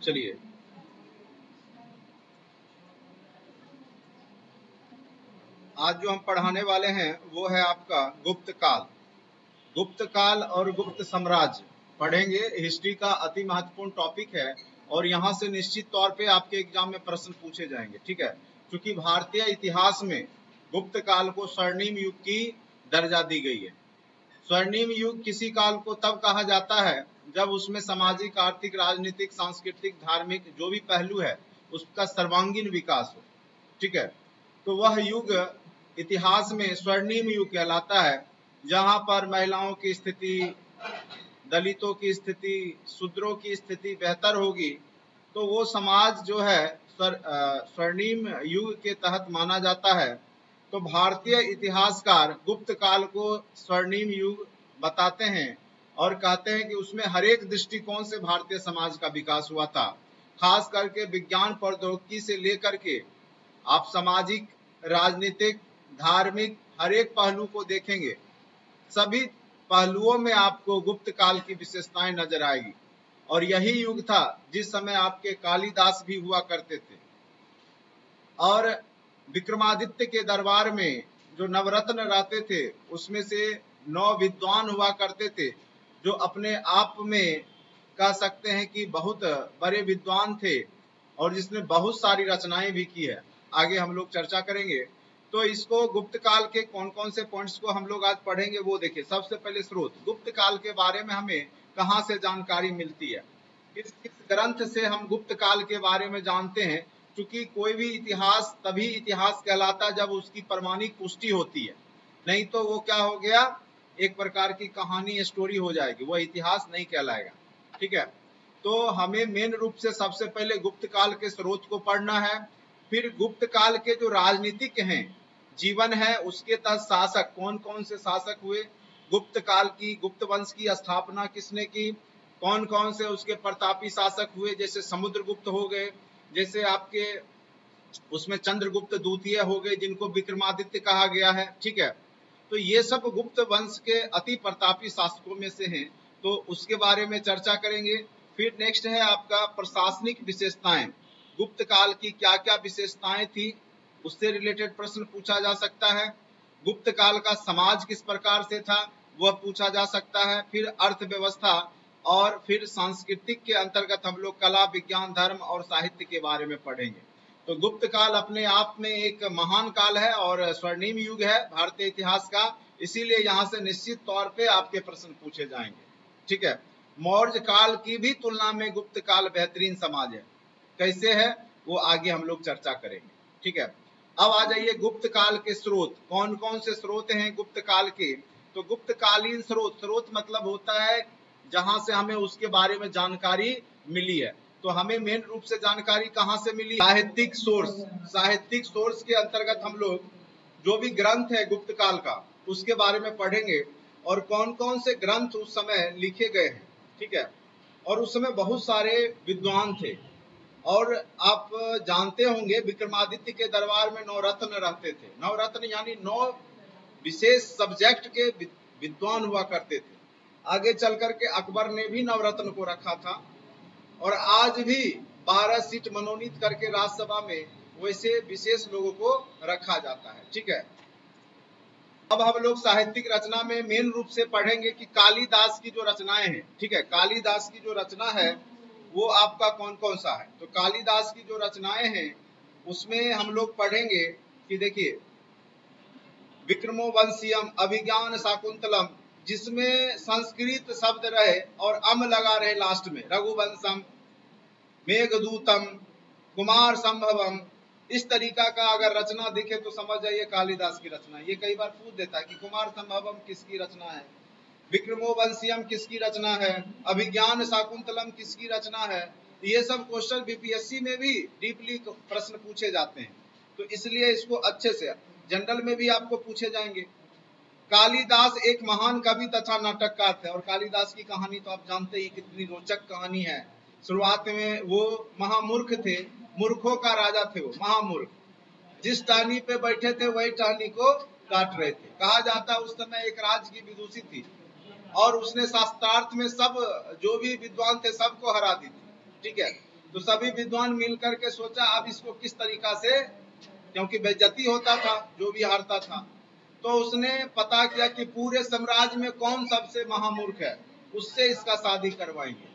चलिए, आज जो हम पढ़ाने वाले हैं वो है आपका गुप्त काल। गुप्त काल और गुप्त साम्राज्य पढ़ेंगे। हिस्ट्री का अति महत्वपूर्ण टॉपिक है और यहाँ से निश्चित तौर पे आपके एग्जाम में प्रश्न पूछे जाएंगे। ठीक है, क्योंकि भारतीय इतिहास में गुप्त काल को स्वर्णिम युग की दर्जा दी गई है। स्वर्णिम युग किसी काल को तब कहा जाता है जब उसमें सामाजिक, आर्थिक, राजनीतिक, सांस्कृतिक, धार्मिक जो भी पहलू है उसका सर्वांगीण विकास हो। ठीक है, तो वह युग इतिहास में स्वर्णिम युग कहलाता है, जहां पर महिलाओं की स्थिति, दलितों की स्थिति, शूद्रों की स्थिति बेहतर होगी। तो वो समाज जो है स्वर्णिम युग के तहत माना जाता है। तो भारतीय इतिहासकार गुप्त काल को स्वर्णिम युग बताते हैं और कहते हैं कि उसमें हर एक दृष्टिकोण से भारतीय समाज का विकास हुआ था। खास करके विज्ञान प्रौद्योगिकी से लेकर के आप सामाजिक, राजनीतिक, धार्मिक हर एक पहलू को देखेंगे, सभी पहलुओं में आपको गुप्त काल की विशेषताएं नजर आएगी। और यही युग था जिस समय आपके कालिदास भी हुआ करते थे। और विक्रमादित्य के दरबार में जो नवरत्न रहते थे उसमें से 9 विद्वान हुआ करते थे, जो अपने आप में कह सकते हैं कि बहुत बड़े विद्वान थे और जिसने बहुत सारी रचनाएं भी की है। आगे हम लोग चर्चा करेंगे। तो इसको गुप्त काल के कौन कौन से पॉइंट्स को हम लोग आज पढ़ेंगे वो देखिए। सबसे पहले स्रोत, गुप्त काल के बारे में हमें कहाँ से जानकारी मिलती है, किस किस ग्रंथ से हम गुप्त काल के बारे में जानते हैं। क्योंकि कोई भी इतिहास तभी इतिहास कहलाता है जब उसकी प्रमाणिक पुष्टि होती है, नहीं तो वो क्या हो गया, एक प्रकार की कहानी, स्टोरी हो जाएगी, वो इतिहास नहीं कहलाएगा। ठीक है, तो हमें मेन रूप से सबसे पहले गुप्त काल के स्रोत को पढ़ना है। फिर गुप्त काल के जो राजनीतिक हैं, जीवन है, उसके तहत शासक कौन कौन से शासक हुए, गुप्त काल की, गुप्त वंश की स्थापना किसने की, कौन कौन से उसके प्रतापी शासक हुए, जैसे समुद्रगुप्त हो गए, जैसे आपके उसमें चंद्रगुप्त द्वितीय हो गए, जिनको विक्रमादित्य कहा गया है। ठीक है, तो ये सब गुप्त वंश के अति प्रतापी शासकों में से हैं, तो उसके बारे में चर्चा करेंगे। फिर नेक्स्ट है आपका प्रशासनिक विशेषताएं। गुप्त काल की क्या क्या विशेषताएं थी, उससे रिलेटेड प्रश्न पूछा जा सकता है। गुप्त काल का समाज किस प्रकार से था वह पूछा जा सकता है। फिर अर्थव्यवस्था और फिर सांस्कृतिक के अंतर्गत हम लोग कला, विज्ञान, धर्म और साहित्य के बारे में पढ़ेंगे। तो गुप्त काल अपने आप में एक महान काल है और स्वर्णिम युग है भारतीय इतिहास का, इसीलिए यहाँ से निश्चित तौर पे आपके प्रश्न पूछे जाएंगे। ठीक है, मौर्य काल की भी तुलना में गुप्त काल बेहतरीन समाज है। कैसे है वो आगे हम लोग चर्चा करेंगे। ठीक है, अब आ जाइए गुप्त काल के स्रोत, कौन कौन से स्रोत हैं गुप्त काल के। तो गुप्त कालीन स्रोत, स्रोत मतलब होता है जहां से हमें उसके बारे में जानकारी मिली है। तो हमें मेन रूप से जानकारी कहाँ से मिली, साहित्यिक सोर्स। साहित्यिक सोर्स के अंतर्गत हम लोग जो भी ग्रंथ है गुप्त काल का उसके बारे में पढ़ेंगे और कौन कौन से ग्रंथ उस समय लिखे गए हैं। ठीक है, और उस समय बहुत सारे विद्वान थे। और आप जानते होंगे विक्रमादित्य के दरबार में 9 रत्न रहते थे। 9 रत्न यानी 9 विशेष सब्जेक्ट के विद्वान हुआ करते थे। आगे चल करके अकबर ने भी नवरत्न को रखा था और आज भी 12 सीट मनोनीत करके राज्यसभा में वैसे विशेष लोगों को रखा जाता है। ठीक है, अब हम लोग साहित्यिक रचना में मेन रूप से पढ़ेंगे कि कालिदास की जो रचनाएं हैं। ठीक है, कालिदास की जो रचना है वो आपका कौन कौन सा है। तो कालिदास की जो रचनाएं हैं उसमें हम लोग पढ़ेंगे कि देखिए, विक्रमोवंशियम, अभिज्ञान शाकुंतलम, जिसमें संस्कृत शब्द रहे और अम लगा रहे लास्ट में, रघुवंशम, मेघदूतम, कुमार संभवम, इस तरीका का अगर रचना दिखे तो समझ जाइए कालिदास की रचना। ये कई बार पूछ देता है कि कुमार संभवम किसकी रचना है, विक्रमोवंशियम किसकी रचना है, अभिज्ञान शाकुंतलम किसकी रचना है। ये सब क्वेश्चन बीपीएससी में भी डीपली प्रश्न पूछे जाते हैं, तो इसलिए इसको अच्छे से, जनरल में भी आपको पूछे जाएंगे। कालिदास एक महान कवि तथा नाटककार थे और कालिदास की कहानी तो आप जानते ही कितनी रोचक कहानी है। शुरुआत में वो महामूर्ख थे, मूर्खों का राजा थे, वो महामूर्ख, जिस टहनी पे बैठे थे वही टहनी को काट रहे थे। कहा जाता उस समय एक राज की विदुषी थी और उसने शास्त्रार्थ में सब जो भी विद्वान थे सबको हरा दी थी। ठीक है, तो सभी विद्वान मिलकर के सोचा अब इसको किस तरीका से, क्योंकि बेइज्जती होता था जो भी हारता था, तो उसने पता किया कि पूरे साम्राज्य में कौन सबसे महामूर्ख है, उससे इसका शादी करवाएंगे।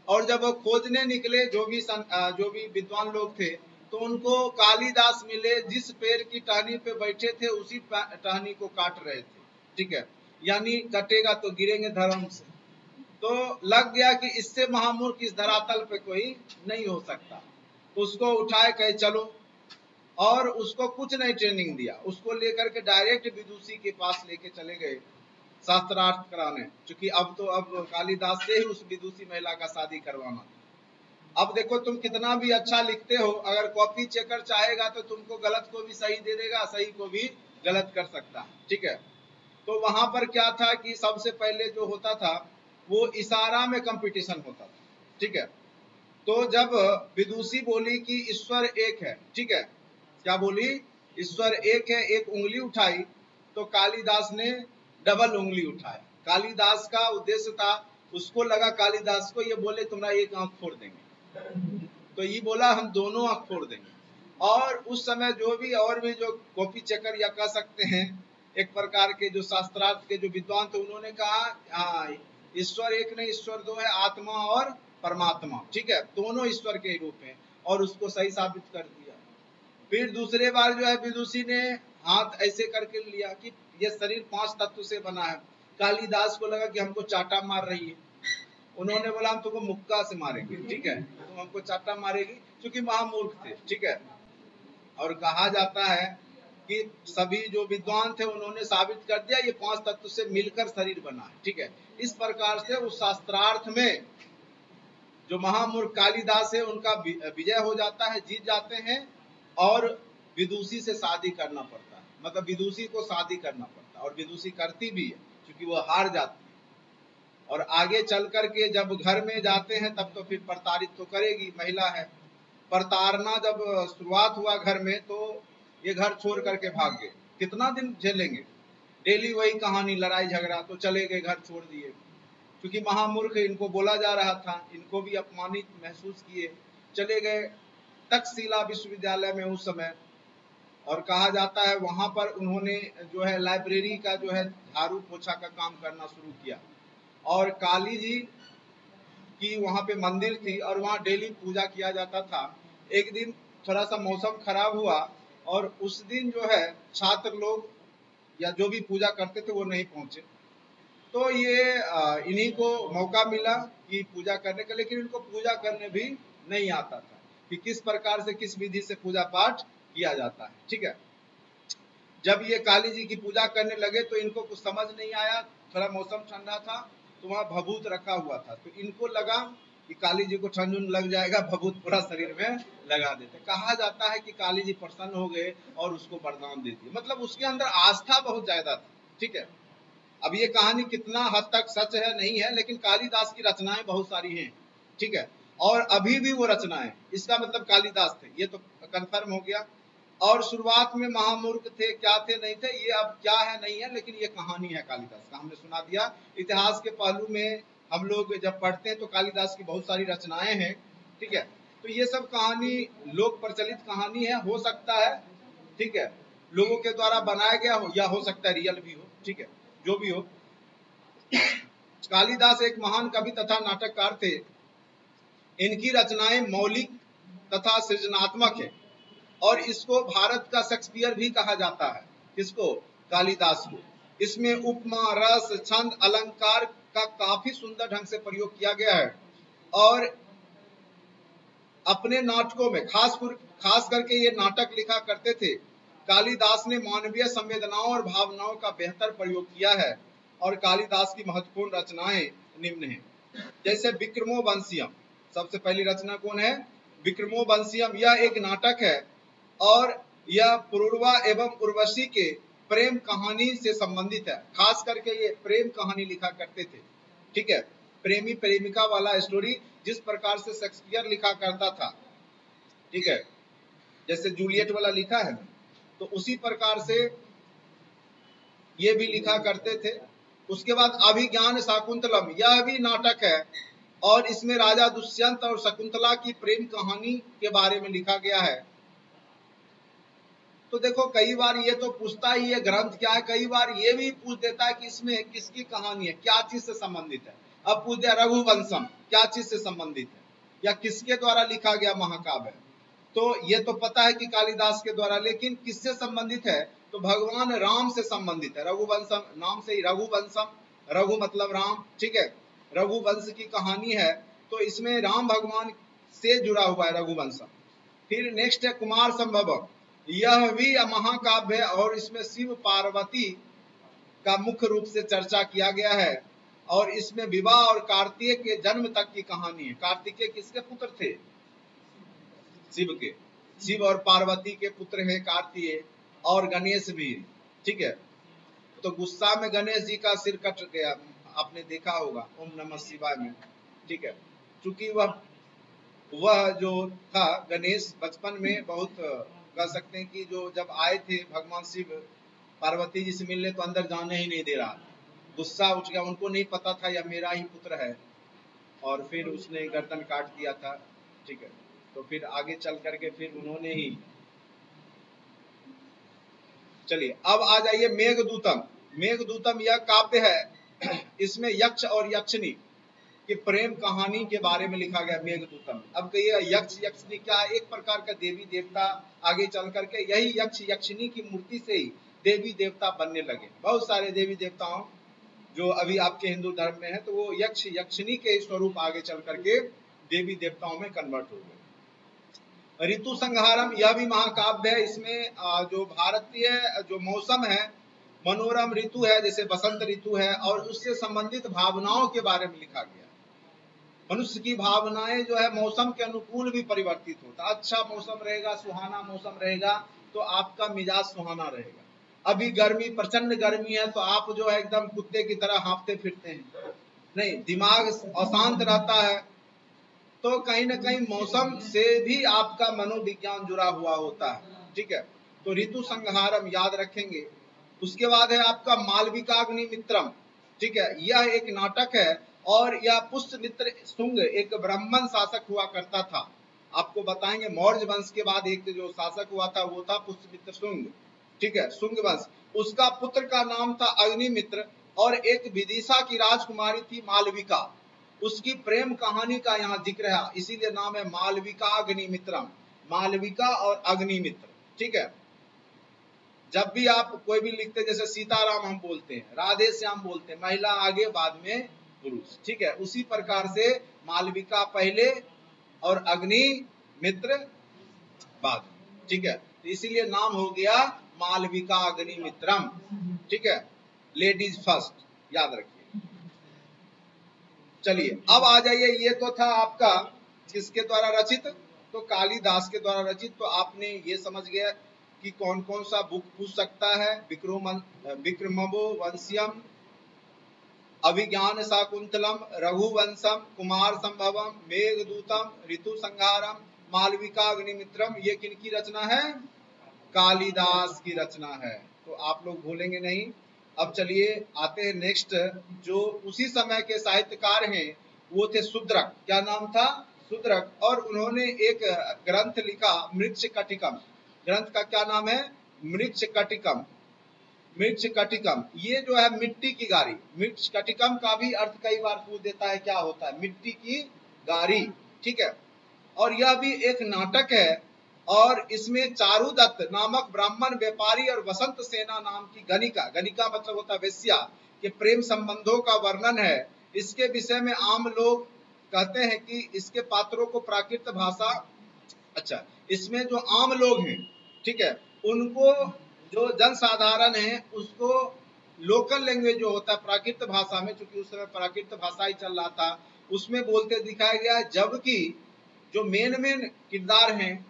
और जब वो खोजने निकले जो भी विद्वान लोग थे, तो उनको कालिदास मिले, जिस पेड़ की टहनी पे बैठे थे उसी टहनी को काट रहे थे, ठीक है, यानी कटेगा तो गिरेंगे धर्म से। तो लग गया कि इससे महामूर्ख इस धरातल पे कोई नहीं हो सकता। उसको उठाए कहे चलो, और उसको कुछ नहीं ट्रेनिंग दिया, उसको लेकर के डायरेक्ट विदुषी के पास लेके चले गए शास्त्रार्थ कराने, क्योंकि अब कालिदास से ही उस विदुषी महिला का शादी करवाना। अब देखो तुम कितना भी अच्छा लिखते हो, अगर कॉपी चेकर चाहेगा तो तुमको गलत को भी सही दे देगा, सही को भी गलत कर सकता है, ठीक है। तो वहां पर क्या था कि सबसे पहले जो होता था वो इशारा में कंपटीशन होता था, ठीक है। तो जब विदुषी बोली कि ईश्वर एक है, ठीक है, क्या बोली, ईश्वर एक है, एक उंगली उठाई, तो कालिदास ने डबल उंगली उठाया। कालिदास का उद्देश्य था, उसको लगा कालिदास को ये बोले तुम्हारा एक आंख फोड़ देंगे, तो ये बोला हम दोनों आंख फोड़ देंगे। और उस समय जो भी और भी जो कॉपी चेकर या कह सकते हैं एक प्रकार के जो शास्त्रार्थ के जो विद्वान थे, उन्होंने कहा ईश्वर एक नहीं, ईश्वर दो है, आत्मा और परमात्मा, ठीक है, दोनों ईश्वर के रूप हैं, और उसको सही साबित कर दिया। फिर दूसरे बार जो है विदुषी ने हाथ ऐसे करके लिया कि ये शरीर 5 तत्व से बना है। कालिदास को लगा कि हमको चाटा मार रही है, उन्होंने बोला हम तुमको मुक्का से मारेंगे, ठीक है, तुम हमको चाटा मारेगी, क्योंकि महामूर्ख थे, ठीक है। और कहा जाता है कि सभी जो विद्वान थे उन्होंने साबित कर दिया ये 5 तत्व से मिलकर शरीर बना है, ठीक है। इस प्रकार से उस शास्त्रार्थ में जो महामूर्ख कालिदास है उनका विजय हो जाता है, जीत जाते हैं, और विदुषी से शादी करना पड़ता है, मतलब विदुषी को शादी करना पड़ता है, और विदुषी करती भी है क्योंकि वो हार जाती है। और आगे चल करके जब घर में जाते हैं तब तो फिर प्रताड़ित तो करेगी, महिला है। प्रताड़ना जब शुरुआत हुआ घर में, तो ये घर छोड़ करके भाग गए, कितना दिन झेलेंगे, डेली वही कहानी, लड़ाई झगड़ा, तो चले गए, घर छोड़ दिए, क्योंकि महामूर्ख इनको बोला जा रहा था, इनको भी अपमानित महसूस किए, चले गए तक्षशिला विश्वविद्यालय में उस समय। और कहा जाता है वहां पर उन्होंने जो है लाइब्रेरी का जो है झाड़ू पोछा का काम करना शुरू किया, और काली जी की वहां पे मंदिर थी और वहां डेली पूजा किया जाता था। एक दिन थोड़ा सा मौसम खराब हुआ, और उस दिन जो है छात्र लोग या जो भी पूजा करते थे वो नहीं पहुंचे, तो ये इन्हीं को मौका मिला कि पूजा करने का, लेकिन इनको पूजा करने भी नहीं आता था कि किस प्रकार से, किस विधि से पूजा पाठ किया जाता है, ठीक है। जब ये काली जी की पूजा करने लगे तो इनको कुछ समझ नहीं आया, थोड़ा मौसम ठंडा था तो वहां भभूत रखा हुआ था, तो इनको लगा कि काली जी को ठंड लग जाएगा, भभूत पूरा शरीर में लगा देते। कहा जाता है कि काली जी प्रसन्न हो गए और उसको वरदान दे दिए, मतलब उसके अंदर आस्था बहुत ज्यादा थी, ठीक है। अब ये कहानी कितना हद तक सच है नहीं है, लेकिन कालिदास की रचनाएं बहुत सारी हैं, ठीक है, और अभी भी वो रचनाएं, इसका मतलब कालिदास थे, ये तो कंफर्म हो गया। और शुरुआत में महामूर्ख थे, क्या थे नहीं थे, ये अब क्या है नहीं है, लेकिन ये कहानी है कालिदास का, हमने सुना दिया। इतिहास के पहलू में हम लोग जब पढ़ते हैं तो कालिदास की बहुत सारी रचनाएं हैं, ठीक है। तो ये सब कहानी लोक प्रचलित कहानी है, हो सकता है, ठीक है, लोगों के द्वारा बनाया गया हो, या हो सकता है रियल भी हो, ठीक है, जो भी हो। कालिदास एक महान कवि तथा नाटककार थे, इनकी रचनाएं मौलिक तथा सृजनात्मक है, और इसको भारत का शेक्सपियर भी कहा जाता है, किसको, कालिदास को। इसमें उपमा, रस, छंद, अलंकार का काफी सुंदर ढंग से प्रयोग किया गया है, और अपने नाटकों में खास करके ये नाटक लिखा करते थे। कालिदास ने मानवीय संवेदनाओं और भावनाओं का बेहतर प्रयोग किया है, और कालिदास की महत्वपूर्ण रचनाएं निम्न हैं, जैसे विक्रमोवंशियम। सबसे पहली रचना कौन है, विक्रमोवंशियम। यह एक नाटक है, और यह पुरुरवा एवं उर्वशी के प्रेम कहानी से संबंधित है, खास करके ये प्रेम कहानी लिखा करते थे, ठीक है, प्रेमी प्रेमिका वाला स्टोरी, जिस प्रकार से शेक्सपियर लिखा करता था, ठीक है, जैसे जूलियट वाला लिखा है, तो उसी प्रकार से ये भी लिखा करते थे। उसके बाद अभिज्ञान शाकुंतलम, यह भी नाटक है, और इसमें राजा दुष्यंत और शकुंतला की प्रेम कहानी के बारे में लिखा गया है। तो देखो कई बार ये तो पूछता ही है ग्रंथ क्या है, कई बार ये भी पूछ देता है कि इसमें किसकी कहानी है, क्या चीज से संबंधित है। अब पूछ दिया रघुवंशम क्या चीज से संबंधित है या किसके द्वारा लिखा गया महाकाव्य है। तो ये तो पता है कि कालिदास के द्वारा, लेकिन किससे संबंधित है, तो भगवान राम से संबंधित है। रघुवंशम नाम से ही रघुवंशम, रघु मतलब राम, ठीक है, रघुवंश की कहानी है, तो इसमें राम भगवान से जुड़ा हुआ है रघुवंशम। फिर नेक्स्ट है कुमार संभवम, यह भी महाकाव्य है और इसमें शिव पार्वती का मुख्य रूप से चर्चा किया गया है और इसमें विवाह और कार्तिकेय के जन्म तक की कहानी है। कार्तिकेय किसके पुत्र थे, शिव के, शिव और पार्वती के पुत्र है कार्तिकेय, और गणेश भी, ठीक है। तो गुस्सा में गणेश जी का सिर कट गया, आपने देखा होगा ओम नमः शिवाय में, ठीक है। चूंकि वह जो था गणेश बचपन में बहुत कह सकते हैं कि जो जब आए थे भगवान शिव पार्वती जी से मिलने तो अंदर जाने ही नहीं दे रहा, गुस्सा उठ गया, उनको नहीं पता था यह मेरा ही पुत्र है, और फिर उसने गर्दन काट दिया था, ठीक है। तो फिर आगे चल करके फिर उन्होंने ही, चलिए अब आ जाइए मेघदूतम। मेघदूतम यह काव्य है, इसमें यक्ष और यक्षिणी कि प्रेम कहानी के बारे में लिखा गया मेघदूतम। अब कहिए यक्ष यक्षिणी क्या है, एक प्रकार का देवी देवता, आगे चल करके यही यक्ष यक्षिणी की मूर्ति से ही देवी देवता बनने लगे। बहुत सारे देवी देवताओं जो अभी आपके हिंदू धर्म में है तो वो यक्ष यक्षिणी के स्वरूप आगे चल करके देवी देवताओं में कन्वर्ट हो गए। ऋतु संहारम यह भी महाकाव्य है, इसमें जो भारतीय जो मौसम है, मनोरम ऋतु है जैसे बसंत ऋतु है, और उससे संबंधित भावनाओं के बारे में लिखा गया। मनुष्य की भावनाएं जो है मौसम के अनुकूल भी परिवर्तित होता, अच्छा मौसम रहेगा, सुहाना मौसम रहेगा तो आपका मिजाज सुहाना रहेगा। अभी गर्मी, प्रचंड गर्मी है तो आप जो है एकदम कुत्ते की तरह हाँफते फिरते हैं, नहीं, दिमाग अशांत रहता है। तो कहीं ना कहीं मौसम से भी आपका मनोविज्ञान जुड़ा हुआ होता है, ठीक है। तो ऋतु संहारम याद रखेंगे। उसके बाद है आपका मालविकाग्निमित्रम, ठीक है, यह एक नाटक है और यह पुष्यमित्र शुंग एक ब्राह्मण शासक हुआ करता था। आपको बताएंगे मौर्य वंश के बाद एक जो शासक हुआ था वो था पुष्यमित्र शुंग, ठीक है, शुंग वंश। उसका पुत्र का नाम था अग्निमित्र और एक विदिशा की राजकुमारी थी मालविका, उसकी प्रेम कहानी का यहाँ जिक्र है, इसीलिए नाम है मालविका अग्निमित्रम, मालविका और अग्निमित्र, ठीक है। जब भी आप कोई भी लिखते जैसे सीताराम हम बोलते हैं, राधे श्याम बोलते हैं, महिला आगे बाद में पुरुष, ठीक है, उसी प्रकार से मालविका पहले और अग्निमित्र बाद, ठीक है, तो इसीलिए नाम हो गया मालविका अग्निमित्रम, ठीक है, लेडीज फर्स्ट, याद रखिए। चलिए अब आ जाइए, ये तो था आपका किसके द्वारा रचित, तो कालिदास के द्वारा रचित। तो आपने ये समझ गया कि कौन कौन सा बुक पूछ सकता है, विक्रमो वंश्यम, अभिज्ञान शाकुंतलम, रघुवंशम, कुमार संभवम, मेघदूतम, ऋतु संहारम, मालविका अग्निमित्रम, ये किनकी रचना है, कालिदास की रचना है, तो आप लोग भूलेंगे नहीं। अब चलिए आते हैं नेक्स्ट, जो उसी समय के साहित्यकार हैं वो थे शूद्रक, क्या नाम था, शूद्रक, और उन्होंने एक ग्रंथ लिखा मृच्छकटिकम, ग्रंथ का क्या नाम है, मृच्छकटिकम, मृच्छकटिकम, ये जो है मिट्टी की गारी, मृच्छकटिकम का भी अर्थ कई बार पूछ देता है क्या होता है, मिट्टी की गारी, ठीक है। और यह भी एक नाटक है और इसमें चारुदत्त नामक ब्राह्मण व्यापारी और वसंत सेना नाम की गणिका, गणिका मतलब होता है वेश्या, के प्रेम संबंधों का वर्णन है। इसके विषय में आम लोग कहते हैं कि इसके पात्रों को प्राकृत भाषा, अच्छा, इसमें जो आम लोग हैं, ठीक है, उनको जो जनसाधारण है उसको लोकल लैंग्वेज जो होता है प्राकृत भाषा में, चूंकि उस समय प्राकृत भाषा ही चल रहा था, उसमें बोलते दिखाया गया, जबकि जो मेन किरदार हैं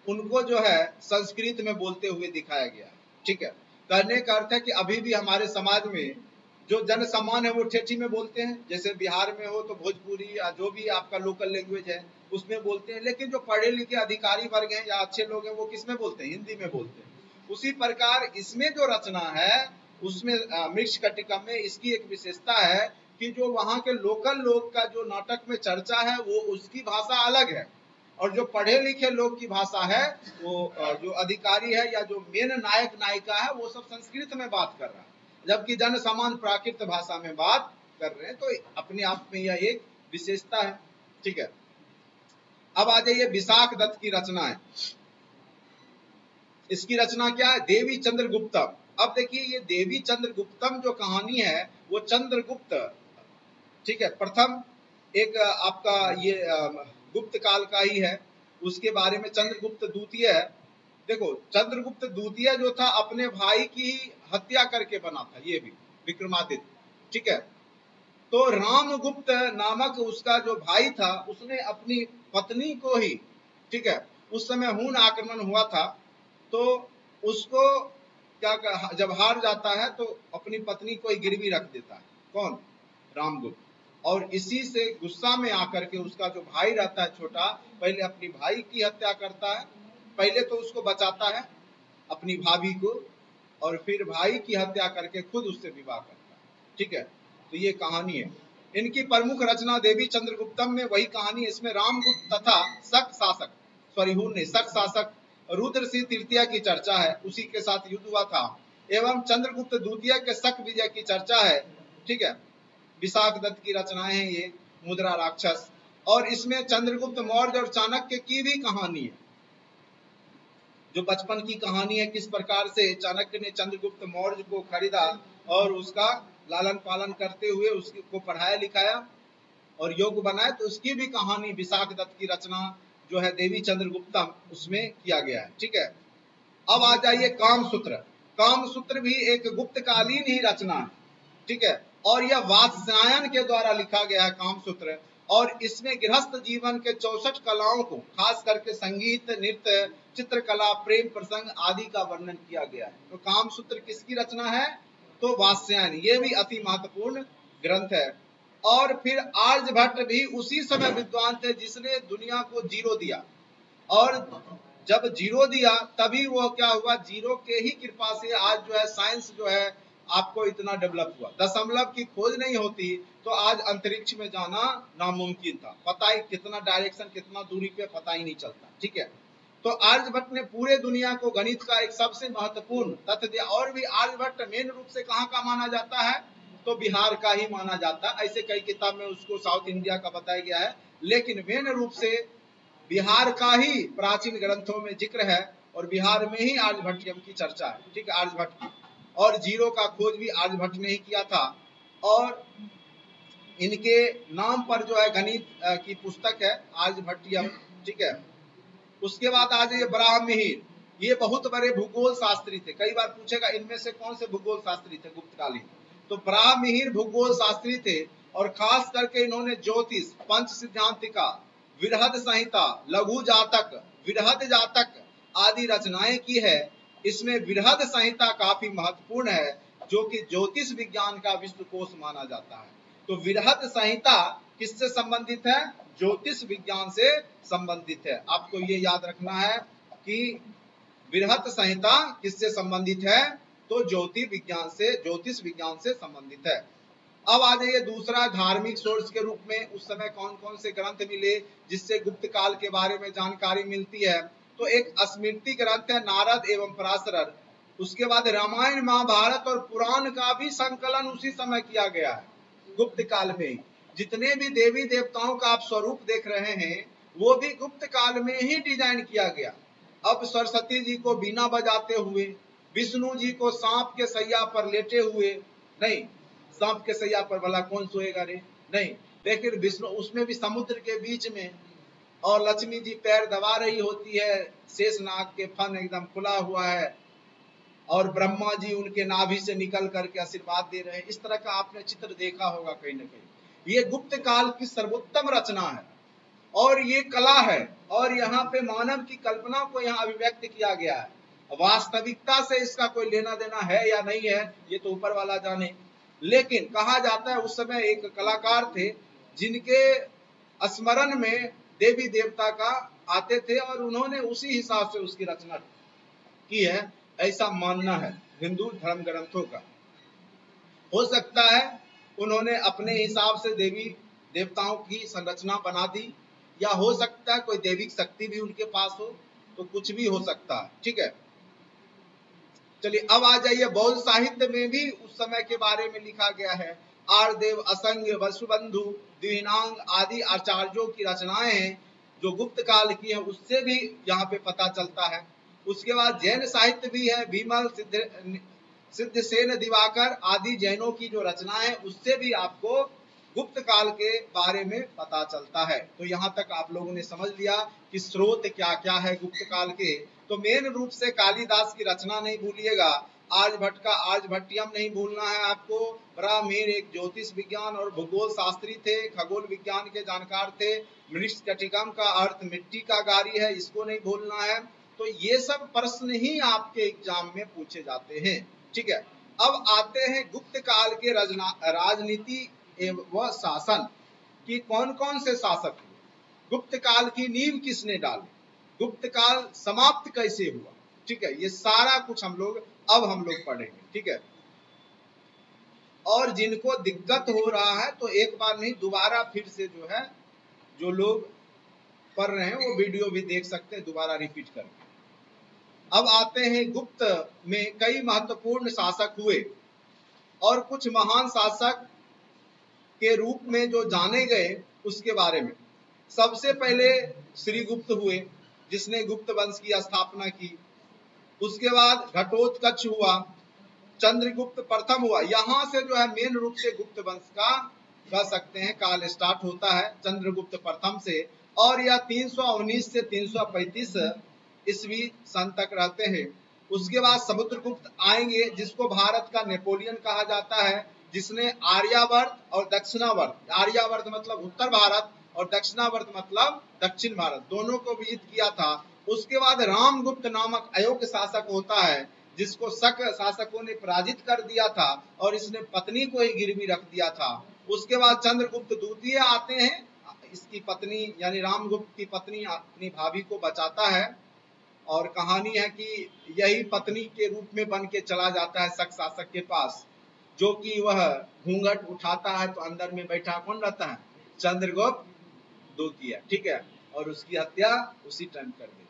उनको जो है संस्कृत में बोलते हुए दिखाया गया, ठीक है। कहने का अर्थ है कि अभी भी हमारे समाज में जो जन सामान्य है वो ठेठी में बोलते हैं, जैसे बिहार में हो तो भोजपुरी या जो भी आपका लोकल लैंग्वेज है उसमें बोलते हैं, लेकिन जो पढ़े लिखे अधिकारी वर्ग हैं या अच्छे लोग हैं वो किस में बोलते हैं, हिंदी में बोलते हैं। उसी प्रकार इसमें जो रचना है उसमें मृच्छकटिकम में इसकी एक विशेषता है कि जो वहां के लोकल लोग का जो नाटक में चर्चा है वो उसकी भाषा अलग है, और जो पढ़े लिखे लोग की भाषा है वो जो अधिकारी है या जो मेन नायक नायिका है वो सब संस्कृत में बात कर रहा है, जबकि जन सामान्य प्राकृत भाषा में बात कर रहे हैं। तो अपने आप में यह एक विशेषता है। ठीक है, अब आ जाइए विशाख दत्त की रचना है। इसकी रचना क्या है? देवी चंद्रगुप्तम। अब देखिए ये देवी चंद्रगुप्तम जो कहानी है वो चंद्रगुप्त, ठीक है, प्रथम एक आपका ये गुप्त काल का ही है, उसके बारे में चंद्रगुप्त द्वितीय है। देखो चंद्रगुप्त द्वितीय जो था अपने भाई की हत्या करके बना था, ये भी विक्रमादित्य, ठीक है। तो रामगुप्त नामक उसका जो भाई था उसने अपनी पत्नी को ही, ठीक है, उस समय हून आक्रमण हुआ था, तो उसको क्या जब हार जाता है तो अपनी पत्नी को ही गिरवी रख देता है। कौन? रामगुप्त। और इसी से गुस्सा में आकर के उसका जो भाई रहता है छोटा, पहले अपनी भाई की हत्या करता है, पहले तो उसको बचाता है अपनी भाभी को, और फिर भाई की हत्या करके खुद उससे विवाह करता है। ठीक है, तो ये कहानी है। इनकी प्रमुख रचना देवी चंद्रगुप्तम में वही कहानी है। इसमें रामगुप्त तथा शक शासक, सॉरी हून नहीं, शक शासक रुद्र सिंह तृतीय की चर्चा है, उसी के साथ युद्ध हुआ था, एवं चंद्रगुप्त द्वितीय के शक विजय की चर्चा है। ठीक है, विशाख दत्त की रचनाएं हैं ये, मुद्रा राक्षस, और इसमें चंद्रगुप्त मौर्य और चाणक्य की भी कहानी है, जो बचपन की कहानी है, किस प्रकार से चाणक्य ने चंद्रगुप्त मौर्य को खरीदा और उसका लालन पालन करते हुए उसको पढ़ाया लिखाया और योग्य बनाया, तो उसकी भी कहानी विशाख दत्त की रचना जो है देवी चंद्रगुप्तम, उसमें किया गया है। ठीक है, अब आ जाइए कामसूत्र। कामसूत्र भी एक गुप्तकालीन ही रचना है, ठीक है, और यह वात्स्यायन के द्वारा लिखा गया है कामसूत्र, और इसमें गृहस्थ जीवन के 64 कलाओं को, खास करके संगीत, नृत्य, चित्रकला, प्रेम प्रसंग आदि का वर्णन किया गया है। तो कामसूत्र किसकी रचना है? तो वात्स्यायन, ये भी अति महत्वपूर्ण ग्रंथ है। और फिर आर्यभट्ट भी उसी समय विद्वान थे जिसने दुनिया को जीरो दिया, और जब जीरो दिया तभी वो क्या हुआ, जीरो के ही कृपा से आज जो है साइंस जो है आपको इतना डेवलप हुआ। दशमलव की खोज नहीं होती तो आज अंतरिक्ष में जाना नामुमकिन था, पता ही कितना डायरेक्शन, कितना दूरी पे पता ही नहीं चलता। ठीक है, तो आर्यभट्ट ने पूरे दुनिया को गणित का एक सबसे महत्वपूर्ण तथ्य दिया। और भी आर्यभट्ट मेन रूप से कहाँ का माना जाता है? तो बिहार का ही माना जाता है। ऐसे कई किताब में उसको साउथ इंडिया का बताया गया है, लेकिन मेन रूप से बिहार का ही प्राचीन ग्रंथों में जिक्र है, और बिहार में ही आर्यभट्टियम की चर्चा है। ठीक है, आर्यभट्ट की, और जीरो का खोज भी आर्यभट्ट ने ही किया था, और इनके नाम पर जो है गणित की पुस्तक है आर्यभट्टियम। ठीक है, उसके बाद आ जाइए ब्राह्ममिहिर। ये बहुत बड़े भूगोल शास्त्री थे, कई बार पूछेगा इनमें से कौन से भूगोल शास्त्री थे गुप्तकालीन, तो ब्राह्ममिहिर भूगोल शास्त्री थे, और खास करके इन्होंने ज्योतिष, पंच सिद्धांतिका, विरहद संहिता, लघु जातक, विरहद जातक आदि रचनाएं की है। इसमें विरहद संहिता काफी महत्वपूर्ण है, जो कि ज्योतिष विज्ञान का विश्वकोश माना जाता है। तो विरहद संहिता किससे संबंधित है? ज्योतिष विज्ञान से संबंधित है। आपको ये याद रखना है कि विरहद संहिता किससे संबंधित है? तो ज्योतिष विज्ञान से संबंधित है। अब आ जाइए दूसरा धार्मिक सोर्स के रूप में उस समय कौन कौन से ग्रंथ मिले जिससे गुप्त काल के बारे में जानकारी मिलती है? तो एक स्मृति ग्रंथ है नारद एवं पराशर। उसके बाद रामायण, महाभारत और पुराण का भी संकलन उसी समय किया गया है, गुप्त काल में ही। जितने भी देवी देवताओं का आप स्वरूप देख रहे हैं वो भी गुप्त काल में ही डिजाइन किया गया। अब सरस्वती जी को बीना बजाते हुए, विष्णु जी को सांप के सैया पर लेटे हुए, नहीं, सांप के सैया पर भला कौन सोएगा रे, नहीं, लेकिन विष्णु उसमें भी समुद्र के बीच में, और लक्ष्मी जी पैर दबा रही होती है, शेषनाग के फन एकदम खुला हुआ है, और ब्रह्मा जी उनके नाभि से निकल करके आशीर्वाद दे रहे हैं। इस तरह का आपने चित्र देखा होगा कहीं न कहीं। ये गुप्त काल की सर्वोत्तम रचना है, और ये कला है, और यहाँ पे मानव की कल्पना को यहाँ अभिव्यक्त किया गया है। वास्तविकता से इसका कोई लेना देना है या नहीं है ये तो ऊपर वाला जाने, लेकिन कहा जाता है उस समय एक कलाकार थे जिनके स्मरण में देवी देवता का आते थे, और उन्होंने उसी हिसाब से उसकी रचना की है, ऐसा मानना है हिंदू धर्म ग्रंथों का। हो सकता है उन्होंने अपने हिसाब से देवी देवताओं की संरचना बना दी, या हो सकता है कोई दैविक शक्ति भी उनके पास हो, तो कुछ भी हो सकता है। ठीक है, चलिए अब आ जाइए, बौद्ध साहित्य में भी उस समय के बारे में लिखा गया है। आर्देव, असंग, वसुबंधु, द्विनांग आदि आचार्यों की रचनाएं हैं जो गुप्त काल की है, उससे भी यहाँ पे पता चलता है। उसके बाद जैन साहित्य भी है, विमल, सिद्धसेन, दिवाकर आदि जैनों की जो रचनाएं, उससे भी आपको गुप्त काल के बारे में पता चलता है। तो यहाँ तक आप लोगों ने समझ लिया कि स्रोत क्या क्या है गुप्त काल के। तो मेन रूप से कालिदास की रचना नहीं भूलिएगा, आर्यभट्ट का आर्यभट्टियम नहीं भूलना है आपको। ब्राह्मण एक ज्योतिष विज्ञान और भूगोल शास्त्री थे, खगोल विज्ञान के जानकार थे। मृच्छकटिकम का अर्थ मिट्टी का गारी है, इसको नहीं भूलना है। तो ये सब प्रश्न ही आपके एग्जाम में पूछे जाते हैं। ठीक है, अब आते हैं गुप्त काल के राजनीति एवं शासन कि कौन कौन से शासक हुए, गुप्त काल की नींव किसने डाली, गुप्त काल समाप्त कैसे हुआ। ठीक है, ये सारा कुछ हम लोग पढ़ेंगे। ठीक है, और जिनको दिक्कत हो रहा है तो एक बार नहीं दोबारा फिर से जो है, जो लोग पढ़ रहे हैं वो वीडियो भी देख सकते हैं दोबारा रिपीट करके। अब आते हैं गुप्त में कई महत्वपूर्ण शासक हुए और कुछ महान शासक के रूप में जो जाने गए उसके बारे में। सबसे पहले श्रीगुप्त हुए जिसने गुप्त वंश की स्थापना की। उसके बाद घटोत्कच हुआ, चंद्रगुप्त प्रथम हुआ। यहाँ से जो है मेन रूप से गुप्त वंश का कह सकते हैं काल स्टार्ट होता है चंद्रगुप्त प्रथम से, और यह 319 से 335 ईस्वी सन तक रहते हैं। उसके बाद समुद्रगुप्त आएंगे जिसको भारत का नेपोलियन कहा जाता है, जिसने आर्यावर्त और दक्षिणावर्त, आर्यावर्त मतलब उत्तर भारत और दक्षिणावर्त मतलब दक्षिण भारत, दोनों को विजित किया था। उसके बाद रामगुप्त नामक अयोग्य शासक होता है जिसको शक शासकों ने पराजित कर दिया था और इसने पत्नी को ही गिरवी रख दिया था। उसके बाद चंद्रगुप्त द्वितीय आते हैं, इसकी पत्नी यानी रामगुप्त की पत्नी अपनी भाभी को बचाता है, और कहानी है कि यही पत्नी के रूप में बन के चला जाता है शक शासक के पास, जो कि वह घूंघट उठाता है तो अंदर में बैठा कौन रहता है, चंद्रगुप्त द्वितीय। ठीक है, और उसकी हत्या उसी टाइम कर देता है।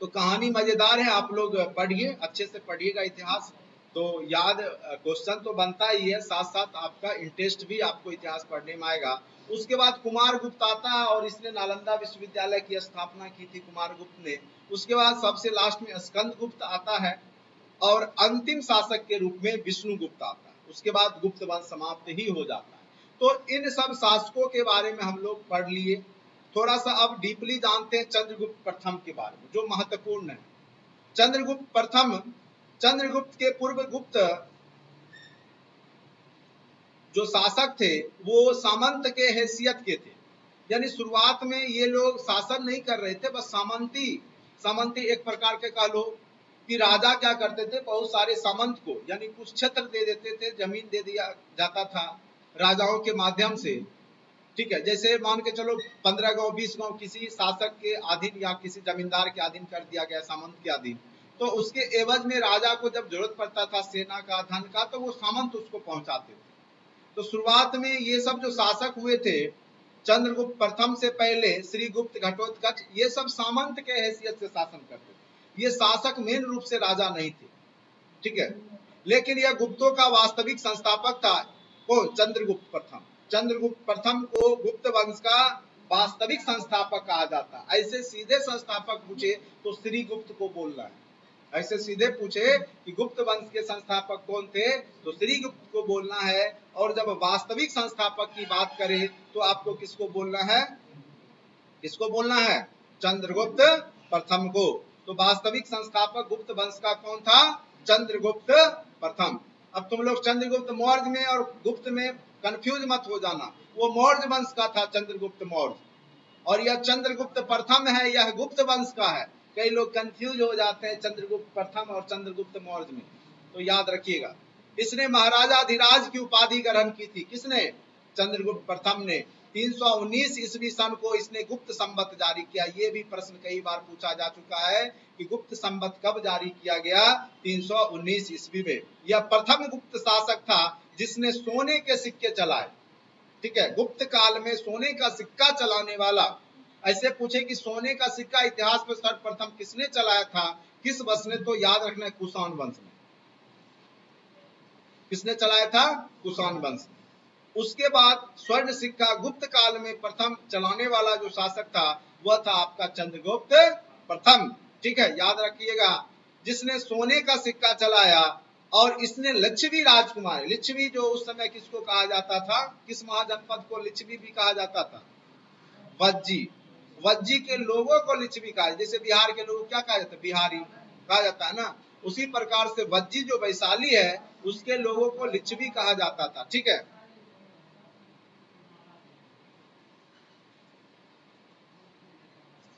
तो कहानी मजेदार है, आप लोग पढ़िए, अच्छे से पढ़िएगा इतिहास, तो याद क्वेश्चन तो बनता ही है, साथ साथ आपका इंटरेस्ट भी आपको इतिहास पढ़ने में आएगा। उसके बाद कुमारगुप्त आता है और इसने नालंदा विश्वविद्यालय की स्थापना की थी कुमारगुप्त ने। उसके बाद सबसे लास्ट में स्कंदगुप्त आता है और अंतिम शासक के रूप में विष्णुगुप्त आता है। उसके बाद गुप्त वंश समाप्त ही हो जाता है। तो इन सब शासकों के बारे में हम लोग पढ़ लिए। थोड़ा सा अब डीपली जानते हैं चंद्रगुप्त प्रथम के बारे में, जो महत्वपूर्ण है। चंद्रगुप्त प्रथम, चंद्रगुप्त के पूर्व गुप्त जो शासक थे वो सामंत के हैसियत के थे, यानी शुरुआत में ये लोग शासन नहीं कर रहे थे, बस सामंती एक प्रकार के कह लो कि राजा क्या करते थे, बहुत सारे सामंत को यानी कुछ क्षेत्र दे देते थे, जमीन दे दिया जाता था राजाओं के माध्यम से। ठीक है, जैसे मान के चलो 15 गांव 20 गांव किसी शासक के अधीन या किसी जमींदार के अधीन कर दिया गया, सामंत के अधीन, तो उसके एवज में राजा को जब जरूरत पड़ता था सेना का, धन का, तो वो सामंत उसको पहुंचाते थे। तो शुरुआत में ये सब जो शासक हुए थे चंद्रगुप्त प्रथम से पहले, श्रीगुप्त, घटोत्कच, ये सब सामंत के हैसियत से शासन करते थे, ये शासक मेन रूप से राजा नहीं थे। ठीक है, लेकिन यह गुप्तों का वास्तविक संस्थापक था। कौन? चंद्रगुप्त प्रथम। चंद्रगुप्त प्रथम को गुप्त वंश का वास्तविक संस्थापक कहा जाता है। ऐसे सीधे संस्थापक पूछे तो श्रीगुप्त को बोलना है, ऐसे सीधे पूछे कि गुप्त वंश के संस्थापक कौन थे तो श्रीगुप्त को बोलना है, और जब वास्तविक संस्थापक की बात करें तो आपको किसको बोलना है, किसको बोलना है, चंद्रगुप्त प्रथम को। तो वास्तविक संस्थापक गुप्त वंश का कौन था, चंद्रगुप्त प्रथम। अब तुम लोग चंद्रगुप्त मौर्य में और गुप्त में कंफ्यूज मत हो जाना, वो मौर्य वंश का था चंद्रगुप्त मौर्य, और यह चंद्रगुप्त प्रथम है, यह गुप्त वंश का है। कई लोग कंफ्यूज हो जाते हैं चंद्रगुप्त प्रथम और चंद्रगुप्त मौर्य में, तो याद रखिएगा। इसने महाराजाधिराज की उपाधि ग्रहण की थी, किसने, चंद्रगुप्त प्रथम ने। 319 ईस्वी सन को इसने गुप्त संवत जारी किया। ये भी प्रश्न कई बार पूछा जा चुका है कि गुप्त संवत कब जारी किया गया, 319 ईस्वी में। यह प्रथम गुप्त शासक था जिसने सोने के सिक्के चलाए। ठीक है, गुप्त काल में सोने का सिक्का चलाने वाला। ऐसे पूछे कि सोने का सिक्का इतिहास में सर्वप्रथम किसने चलाया था, किस वंश ने, तो याद रखना है कुषाण वंश ने। किसने चलाया था? कुषाण वंश। उसके बाद स्वर्ण सिक्का गुप्त काल में प्रथम चलाने वाला जो शासक था वह था आपका चंद्रगुप्त प्रथम। ठीक है, याद रखिएगा, जिसने सोने का सिक्का चलाया। और इसने लिच्छवी राजकुमार, लिच्छवी जो उस समय किसको कहा जाता था, किस महाजनपद को लिच्छवी भी कहा जाता था? वज्जी। वज्जी के लोगों को लिच्छवी कहा, जैसे बिहार के लोगों क्या कहा जाता है? बिहारी कहा जाता है ना। उसी प्रकार से वज्जी जो वैशाली है उसके लोगों को लिच्छवी कहा जाता था। ठीक है,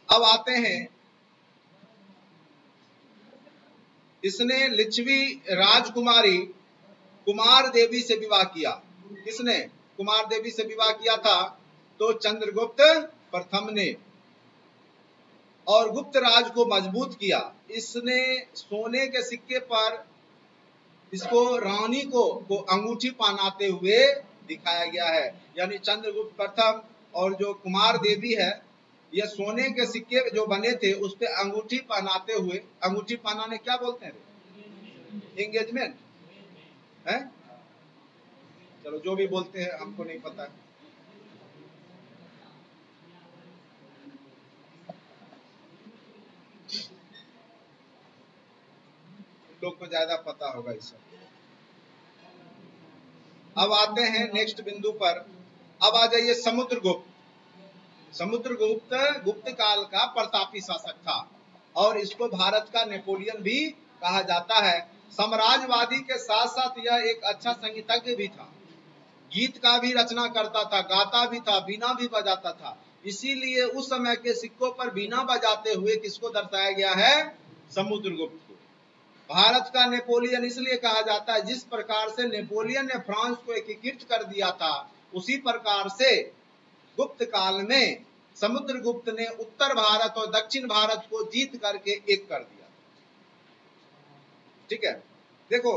अब आते हैं, इसने लिच्छवी राजकुमारी कुमार देवी से विवाह किया। किसने कुमार देवी से विवाह किया था? तो चंद्रगुप्त प्रथम ने। और गुप्त राज को मजबूत किया। इसने सोने के सिक्के पर इसको रानी को अंगूठी पहनाते हुए दिखाया गया है। यानी चंद्रगुप्त प्रथम और जो कुमार देवी है, ये सोने के सिक्के जो बने थे उस पे अंगूठी पहनाते हुए, अंगूठी पहनाने क्या बोलते हैं? एंगेजमेंट है, चलो जो भी बोलते हैं हमको नहीं पता है। लोग को ज्यादा पता होगा इस सब। अब आते हैं नेक्स्ट बिंदु पर। अब आ जाइए समुद्रगुप्त। समुद्रगुप्त गुप्त काल का प्रतापी शासक था और इसको भारत का नेपोलियन भी कहा जाता है। साम्राज्यवादी के साथ साथ यह एक अच्छा संगीतज्ञ भी था, गीत का भी रचना करता था, गाता भी था, बीना भी बजाता था। इसीलिए उस समय के सिक्कों पर बीना बजाते हुए किसको दर्शाया गया है? समुद्रगुप्त को। भारत का नेपोलियन इसलिए कहा जाता है, जिस प्रकार से नेपोलियन ने फ्रांस को एकीकृत कर दिया था, उसी प्रकार से गुप्त काल में समुद्रगुप्त ने उत्तर भारत और दक्षिण भारत को जीत करके एक कर दिया। ठीक है, देखो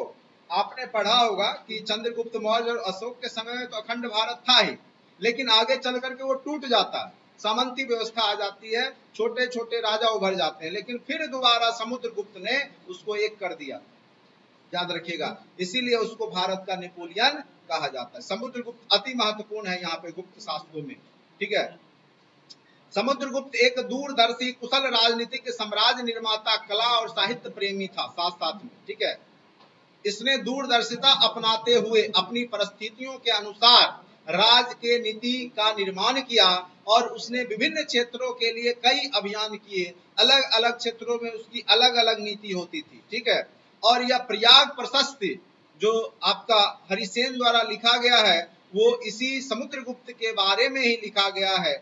आपने पढ़ा होगा कि चंद्रगुप्त मौर्य और अशोक के समय में तो अखंड भारत था ही, लेकिन आगे चल करके वो टूट जाता है, सामंती व्यवस्था आ जाती है, छोटे छोटे राजा उभर जाते हैं, लेकिन फिर दोबारा समुद्रगुप्त ने उसको एक कर दिया। याद रखिएगा, इसीलिए उसको भारत का नेपोलियन कहा जाता है। समुद्रगुप्त अति महत्वपूर्ण है यहाँ पे गुप्त शासकों में। ठीक है, समुद्रगुप्त एक दूरदर्शी कुशल राजनीतिक साम्राज्य निर्माता, कला और साहित्य प्रेमी था साथ साथ में। ठीक है, इसने दूरदर्शिता अपनाते हुए अपनी परिस्थितियों के अनुसार राज्य के नीति का निर्माण किया और उसने विभिन्न क्षेत्रों के लिए कई अभियान किए। अलग अलग क्षेत्रों में उसकी अलग अलग नीति होती थी। ठीक है, और यह प्रयाग प्रशस्ति जो आपका हरिसेन द्वारा लिखा गया है वो इसी समुद्रगुप्त के बारे में ही लिखा गया है।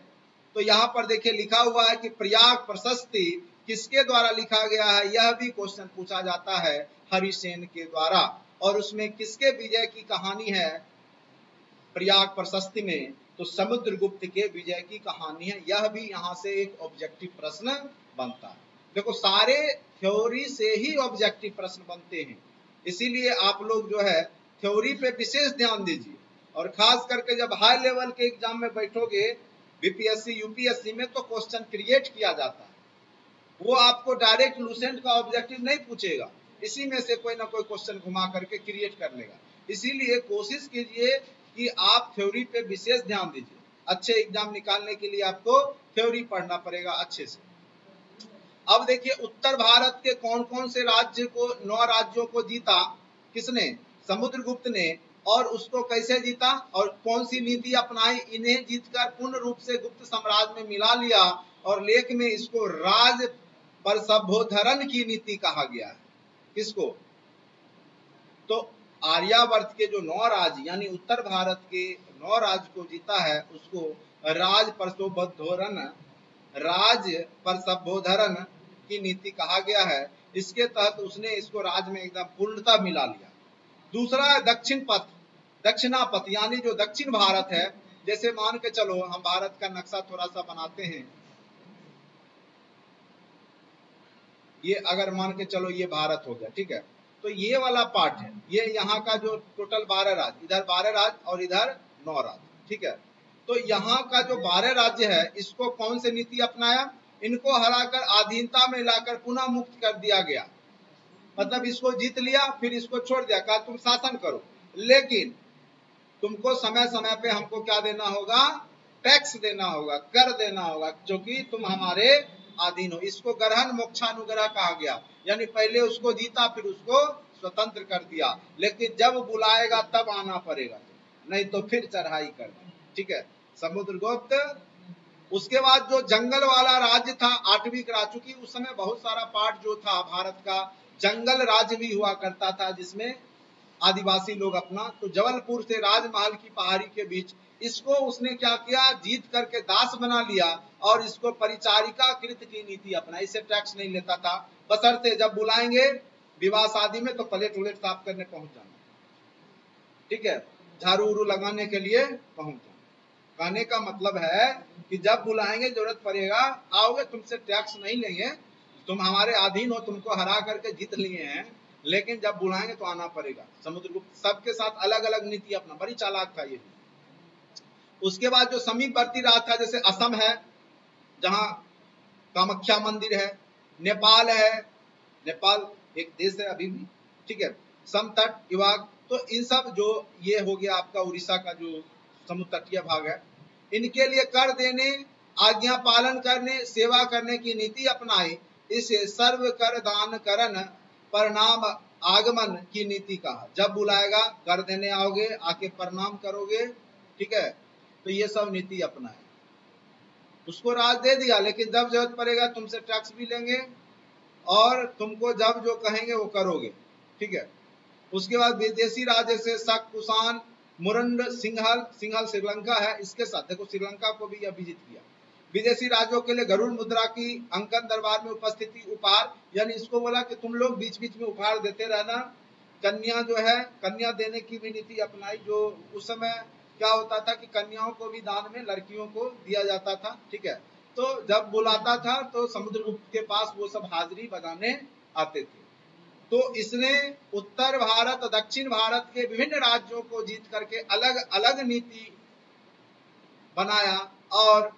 तो यहाँ पर देखिए लिखा हुआ है कि प्रयाग प्रशस्ति किसके द्वारा लिखा गया है, यह भी क्वेश्चन पूछा जाता है हरिसेन के द्वारा। और उसमें किसके विजय की कहानी है प्रयाग प्रशस्ति में? तो समुद्रगुप्त के विजय की कहानी है। यह भी यहाँ से एक ऑब्जेक्टिव प्रश्न बनता है। देखो सारे थ्योरी से ही ऑब्जेक्टिव प्रश्न बनते हैं, इसीलिए आप लोग जो है थ्योरी पे विशेष ध्यान दीजिए। और खास करके जब हाई लेवल के एग्जाम में बैठोगे बीपीएससी यूपीएससी में, तो क्वेश्चन क्रिएट किया जाता है, वो आपको डायरेक्ट लूसेंट का ऑब्जेक्टिव नहीं पूछेगा, इसी में से कोई ना कोई क्वेश्चन घुमा करके क्रिएट कर लेगा। इसीलिए कोशिश कीजिए कि आप थ्योरी पे विशेष ध्यान दीजिए। अच्छे एग्जाम निकालने के लिए आपको थ्योरी पढ़ना पड़ेगा अच्छे से। अब देखिए उत्तर भारत के कौन कौन से राज्य को, 9 राज्यों को जीता किसने? समुद्रगुप्त ने। और उसको कैसे जीता और कौन सी नीति अपनाई? इन्हें जीतकर पूर्ण रूप से गुप्त साम्राज्य में मिला लिया और लेख में इसको राज पर सभ्योधरण की नीति कहा गया है। किसको? तो आर्यावर्त के जो 9 राज्य यानी उत्तर भारत के 9 राज्य को जीता है उसको राज पर सभ्योधरण, राज पर सभ्योधरण की नीति कहा गया है। इसके तहत उसने इसको राज्य में एकदम पूर्णता मिला लिया। दूसरा है दक्षिण पथ, दक्षिणापथ यानी जो दक्षिण भारत है। जैसे मान के चलो हम भारत का नक्शा थोड़ा सा बनाते हैं, ये अगर मान के चलो ये भारत हो गया। ठीक है, तो ये वाला पार्ट है, ये यहाँ का जो टोटल 12 राज्य, इधर 12 राज्य और इधर 9 राज्य, ठीक है। तो यहाँ का जो 12 राज्य है, इसको कौन से नीति अपनाया? इनको हराकर अधीनता में लाकर पुनः मुक्त कर दिया गया। मतलब इसको जीत लिया, फिर इसको छोड़ दिया, कहा तुम शासन करो, लेकिन तुमको समय समय पे हमको क्या देना होगा? टैक्स देना होगा, कर देना होगा, क्योंकि तुम हमारे अधीन हो। इसको ग्रहण मोक्षानुग्रह कहा गया, यानी पहले उसको जीता फिर उसको स्वतंत्र कर दिया, लेकिन जब बुलाएगा तब आना पड़ेगा, नहीं तो फिर चढ़ाई कर दे, ठीक है। समुद्रगुप्त, उसके बाद जो जंगल वाला राज्य था 8वीं करा चुकी, उस समय बहुत सारा पार्ट जो था भारत का जंगल राज्य भी हुआ करता था, जिसमें आदिवासी लोग अपना, तो जबलपुर से राजमहल की पहाड़ी के बीच इसको उसने क्या किया? जीत करके दास बना लिया और इसको परिचारिका कृत की नीति अपनाई। इससे टैक्स नहीं लेता था, बशर्ते जब बुलाएंगे विवाह शादी में तो प्लेट उलेट साफ करने पहुंच जाना, ठीक है, झाड़ू उड़ू लगाने के लिए पहुंच जाना। कहने का मतलब है कि जब बुलाएंगे, जरूरत पड़ेगा आओगे, तुमसे टैक्स नहीं लेंगे, तुम हमारे अधीन हो, तुमको हरा करके जीत लिए हैं, लेकिन जब बुलाएंगे तो आना पड़ेगा। समुद्रगुप्त सबके साथ अलग अलग नीति अपना, बड़ी चालाक था ये। उसके बाद जो समीपवर्ती राज्य था, जैसे असम है जहां कामाख्या मंदिर है, नेपाल है, नेपाल एक देश है अभी भी, ठीक है, समतट विभाग, तो इन सब जो ये हो गया आपका उड़ीसा का जो समुद्र तटीय भाग है, इनके लिए कर देने, आज्ञा पालन करने, सेवा करने की नीति अपनाई। इसे सर्व कर दान करन प्रणाम आगमन की नीति कहा। जब बुलाएगा कर देने आओगे, आके प्रणाम करोगे, ठीक है, तो ये सब नीति अपनाए। उसको राज दे दिया, लेकिन जब जरूरत पड़ेगा तुमसे टैक्स भी लेंगे और तुमको जब जो कहेंगे वो करोगे, ठीक है। उसके बाद विदेशी राज्य से शक, कुषाण, मुरंड, सिंहल, सिंहल श्रीलंका है, इसके साथ देखो श्रीलंका को भी यह विजित किया। विदेशी राज्यों के लिए गरुड़ मुद्रा की अंकन दरबार में उपस्थिति, उपहार, यानी इसको बोला कि तुम लोग बीच बीच में उपहार देते रहना। कन्या जो है, कन्या देने की भी नीति अपनाई। जो उस समय क्या होता था कि कन्याओं को भी दान में लड़कियों को दिया जाता था, ठीक है। तो जब बुलाता था तो समुद्रगुप्त के पास वो सब हाजिरी बजाने आते थे। तो इसने उत्तर भारत, दक्षिण भारत के विभिन्न राज्यों को जीत करके अलग अलग नीति बनाया और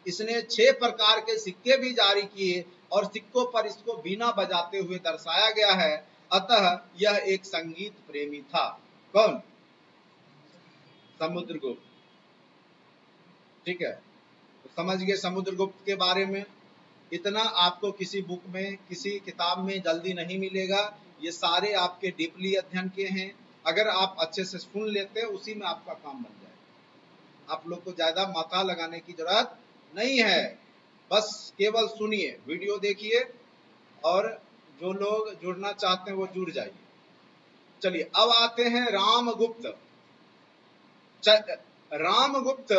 इसने 6 प्रकार के सिक्के भी जारी किए और सिक्कों पर इसको बीना बजाते हुए दर्शाया गया है। अतः यह एक संगीत प्रेमी था। कौन? समुद्रगुप्त, ठीक है। तो समझ गए समुद्रगुप्त के बारे में। इतना आपको किसी बुक में, किसी किताब में जल्दी नहीं मिलेगा। ये सारे आपके डीपली अध्ययन के हैं। अगर आप अच्छे से सुन लेते हैं, उसी में आपका काम बन जाएगा। आप लोग को ज्यादा माथा लगाने की जरूरत नहीं है, बस केवल सुनिए, वीडियो देखिए और जो लोग जुड़ना चाहते हैं वो जुड़ जाइए। चलिए अब आते हैं रामगुप्त। रामगुप्त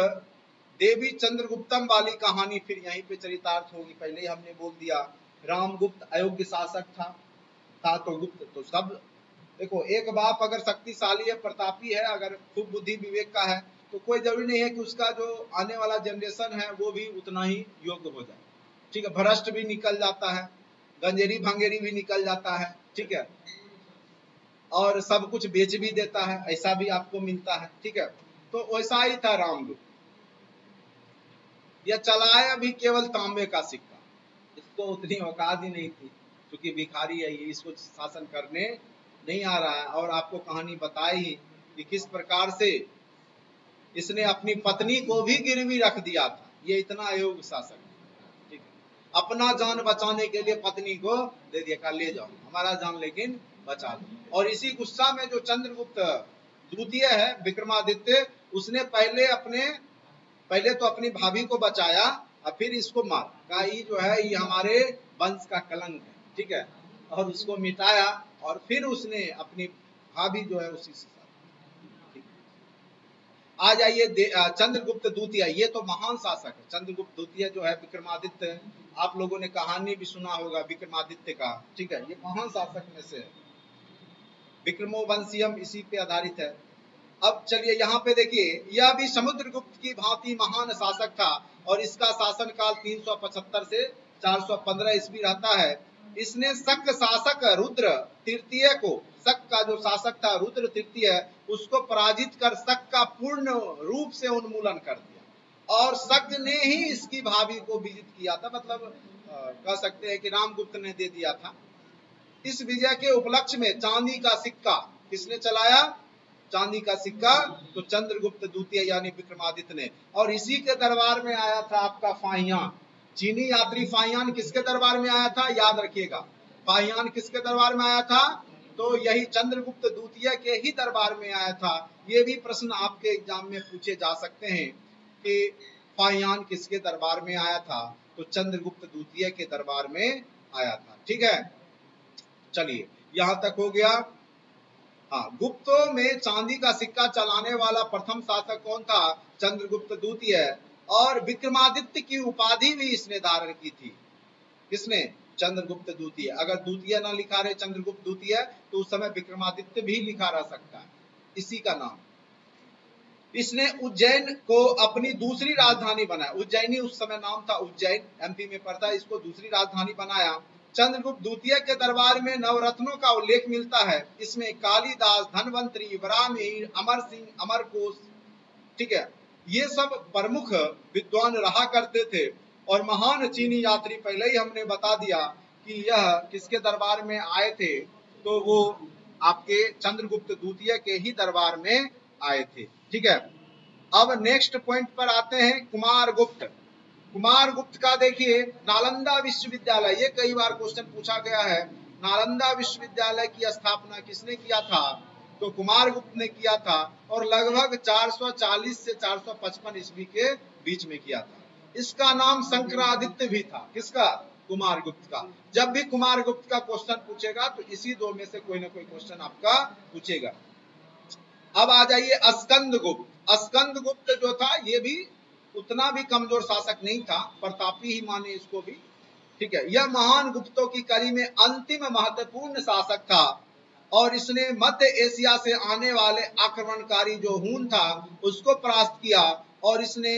देवी चंद्रगुप्तम वाली कहानी फिर यहीं पे चरितार्थ होगी। पहले ही हमने बोल दिया रामगुप्त अयोग्य शासक था तो गुप्त तो सब। देखो, एक बाप अगर शक्तिशाली है, प्रतापी है, अगर खूब बुद्धि विवेक का है, तो कोई जरूरी नहीं है कि उसका जो आने वाला जनरेशन है वो भी उतना ही योग्य हो जाए, ठीक है। भ्रष्ट भी निकल जाता है, गंजेरी भंगेरी भी निकल जाता है, ठीक है, और सब कुछ बेच भी देता है, ऐसा भी आपको मिलता है, ठीक है। तो वैसा ही था रामगुप्त। यह चलाया भी केवल तांबे का सिक्का। इसको उतनी औकात ही नहीं थी, क्योंकि भिखारी है ये, इसको शासन करने नहीं आ रहा है। और आपको कहानी बताई कि किस प्रकार से इसने अपनी पत्नी को भी गिरवी रख दिया था। ये इतना अयोग्य शासक है, ठीक है। अपना जान बचाने के लिए पत्नी को दे दिया, कहा ले जाओ, हमारा जान लेकिन बचा दो। और इसी गुस्सा में जो चंद्रगुप्त द्वितीय है, विक्रमादित्य, उसने पहले तो अपनी भाभी को बचाया और फिर इसको मार, कहा ये जो है ये हमारे वंश का कलंक है, ठीक है, और उसको मिटाया। और फिर उसने अपनी भाभी जो है उसी से साथ। आ जाइए चंद्रगुप्त द्वितीय। ये तो महान शासक है चंद्रगुप्त द्वितीय जो है, विक्रमादित्य। आप लोगों ने कहानी भी सुना होगा विक्रमादित्य का, ठीक है। ये महान शासक में से है, विक्रमो वंशियम इसी पे आधारित है। अब चलिए यहाँ पे देखिए, यह भी समुद्रगुप्त की भांति महान शासक था और इसका शासन काल 375 से 415 ईस्वी रहता है। इसने शक शासक रुद्र तृतीय को, शक का जो शासक था रुद्र तृतीय, उसको पराजित कर शक का पूर्ण रूप से उन्मूलन कर दिया। और शक ने ही इसकी भाभी को विजित किया था, मतलब कह सकते हैं कि रामगुप्त ने दे दिया था। इस विजय के उपलक्ष्य में चांदी का सिक्का किसने चलाया? चांदी का सिक्का तो चंद्रगुप्त द्वितीय यानी विक्रमादित्य ने। और इसी के दरबार में आया था आपका फाहियान, चीनी यात्री फाहियान किसके दरबार में आया था? याद रखिएगा, फाहियान किसके दरबार में आया था? तो यही चंद्रगुप्त द्वितीय के ही दरबार में आया था। ये भी प्रश्न आपके एग्जाम में पूछे जा सकते हैं कि फाहियान किसके दरबार में आया था? तो चंद्रगुप्त द्वितीय के दरबार में आया था। ठीक है, चलिए यहां तक हो गया। हाँ, गुप्तों में चांदी का सिक्का चलाने वाला प्रथम शासक कौन था? चंद्रगुप्त द्वितीय। और विक्रमादित्य की उपाधि भी इसने धारण की थी। किसने? चंद्रगुप्त द्वितीय। अगर द्वितीय ना लिखा रहे चंद्रगुप्त द्वितीय तो उस समय विक्रमादित्य भी लिखा रह सकता है, इसी का नाम। इसने उज्जैन को अपनी दूसरी राजधानी बनाया। उज्जैनी उस समय नाम था, उज्जैन एमपी में पड़ता है, इसको दूसरी राजधानी बनाया। चंद्रगुप्त द्वितीय के दरबार में नवरत्नों का उल्लेख मिलता है। इसमें कालिदास, धनवंतरी, ब्राह्मीण, अमर सिंह, अमरकोश, ठीक है, ये सब प्रमुख विद्वान रहा करते थे। और महान चीनी यात्री, पहले ही हमने बता दिया कि यह किसके दरबार में आए थे? तो वो आपके चंद्रगुप्त द्वितीय के ही दरबार में आए थे। ठीक है, अब नेक्स्ट पॉइंट पर आते हैं, कुमारगुप्त। कुमारगुप्त का देखिए, नालंदा विश्वविद्यालय, ये कई बार क्वेश्चन पूछा गया है, नालंदा विश्वविद्यालय की स्थापना किसने किया था? तो कुमारगुप्त ने किया था। और लगभग 440 से 455 ईस्वी के बीच में किया था। इसका नाम शंकरादित्य भी था। किसका? कुमारगुप्त का। जब भी कुमारगुप्त का क्वेश्चन पूछेगा तो इसी दो में से कोई ना कोई क्वेश्चन आपका पूछेगा। अब आ जाइए स्कंदगुप्त। स्कंदगुप्त जो था ये भी उतना भी कमजोर शासक नहीं था, प्रतापी ही माने इसको भी। ठीक है, यह महान गुप्तों की कड़ी में अंतिम महत्वपूर्ण शासक था। और इसने मध्य एशिया से आने वाले आक्रमणकारी जो हून था उसको परास्त किया। और इसने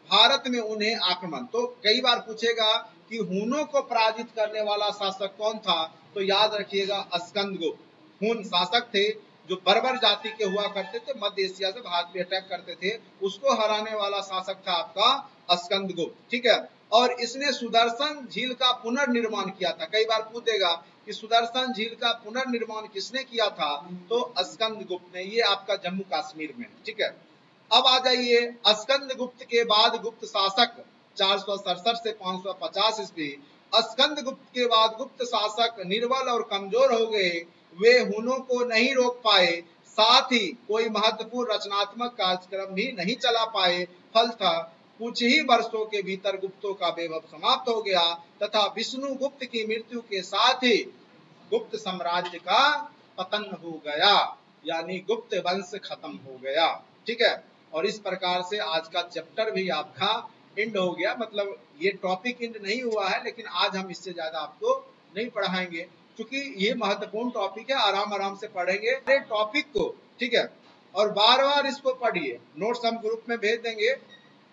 भारत में उन्हें आक्रमण, तो कई बार पूछेगा कि हूनों को पराजित करने वाला शासक कौन था? तो याद रखिएगा स्कंदगुप्त। हून शासक थे जो बर्बर जाति के हुआ करते थे, मध्य एशिया से भारत पे अटैक करते थे, उसको हराने वाला शासक था आपका स्कंदगुप्त। ठीक है, और इसने सुदर्शन झील का पुनर्निर्माण किया था। कई बार पूछेगा कि सुदर्शन झील का पुनर्निर्माण किसने किया था? तो स्कंदगुप्त ने। ये आपका जम्मू कश्मीर में। ठीक है, अब आ जाइए, स्कंदगुप्त के बाद गुप्त शासक 467 से 550 ईस्वी। स्कंदगुप्त के बाद गुप्त शासक निर्बल और कमजोर हो गए। वे हुनों को नहीं रोक पाए, साथ ही कोई महत्वपूर्ण रचनात्मक कार्यक्रम भी नहीं चला पाए। फल था कुछ ही वर्षों के भीतर गुप्तों का वैभव समाप्त हो गया तथा विष्णुगुप्त की मृत्यु के साथ ही गुप्त साम्राज्य का पतन हो गया, यानी गुप्त वंश खत्म हो गया। ठीक है, और इस प्रकार से आज का चैप्टर भी आपका एंड हो गया। मतलब ये टॉपिक एंड नहीं हुआ है, लेकिन आज हम इससे ज्यादा आपको नहीं पढ़ाएंगे क्योंकि ये महत्वपूर्ण टॉपिक है। आराम आराम से पढ़ेंगे टॉपिक को। ठीक है, और बार बार इसको पढ़िए। नोट्स हम ग्रुप में भेज देंगे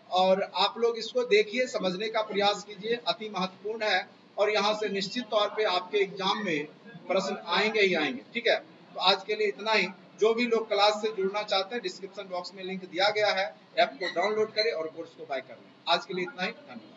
और आप लोग इसको देखिए, समझने का प्रयास कीजिए, अति महत्वपूर्ण है। और यहाँ से निश्चित तौर पे आपके एग्जाम में प्रश्न आएंगे ही आएंगे। ठीक है, तो आज के लिए इतना ही। जो भी लोग क्लास से जुड़ना चाहते हैं, डिस्क्रिप्शन बॉक्स में लिंक दिया गया है, ऐप को डाउनलोड करें और कोर्स को बाय कर लें। आज के लिए इतना ही, धन्यवाद।